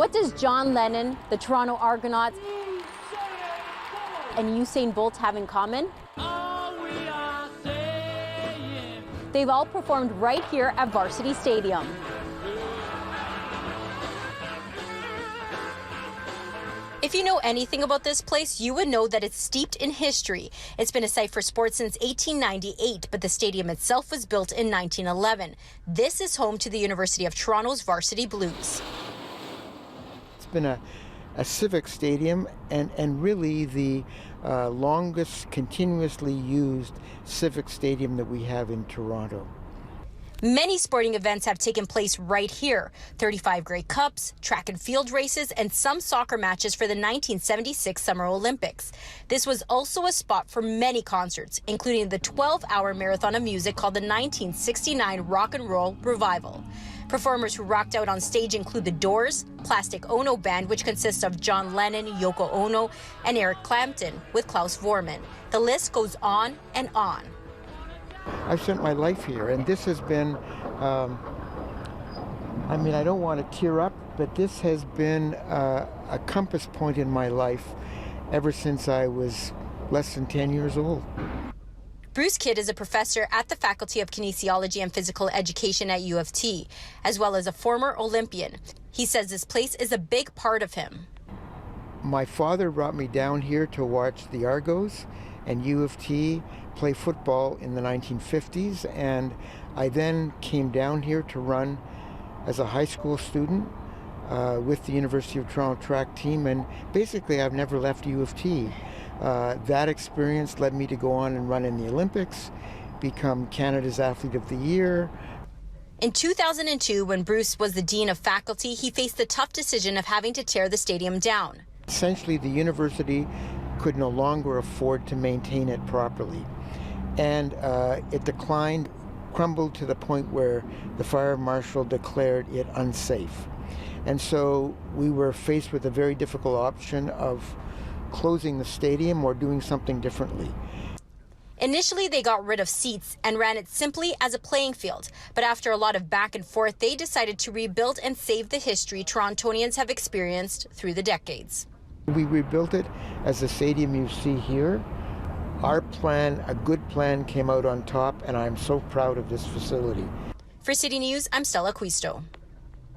What does John Lennon, the Toronto Argonauts, and Usain Bolt have in common? They've all performed right here at Varsity Stadium. If you know anything about this place, you would know that it's steeped in history. It's been a site for sports since 1898, but the stadium itself was built in 1911. This is home to the University of Toronto's Varsity Blues. It's been a civic stadium and really the longest continuously used civic stadium that we have in Toronto. Many sporting events have taken place right here. 35 Grey Cups, track and field races, and some soccer matches for the 1976 Summer Olympics. This was also a spot for many concerts, including the 12-hour marathon of music called the 1969 Rock and Roll Revival. Performers who rocked out on stage include The Doors, Plastic Ono Band, which consists of John Lennon, Yoko Ono, and Eric Clapton with Klaus Voormann. The list goes on and on. I've spent my life here, and this has been, I don't want to tear up, but this has been a compass point in my life ever since I was less than 10 years old. Bruce Kidd is a professor at the Faculty of Kinesiology and Physical Education at U of T, as well as a former Olympian. He says this place is a big part of him. My father brought me down here to watch the Argos and U of T play football in the 1950s, and I then came down here to run as a high school student with the University of Toronto track team, and basically I've never left U of T. That experience led me to go on and run in the Olympics, become Canada's Athlete of the Year. In 2002, when Bruce was the Dean of Faculty, he faced the tough decision of having to tear the stadium down. Essentially, the university could no longer afford to maintain it properly. And it declined, crumbled to the point where the fire marshal declared it unsafe. And so we were faced with a very difficult option of closing the stadium or doing something differently. Initially, they got rid of seats and ran it simply as a playing field. But after a lot of back and forth, they decided to rebuild and save the history Torontonians have experienced through the decades. We rebuilt it as the stadium you see here. Our plan, a good plan, came out on top, and I'm so proud of this facility. For City News, I'm Stella Acquisto.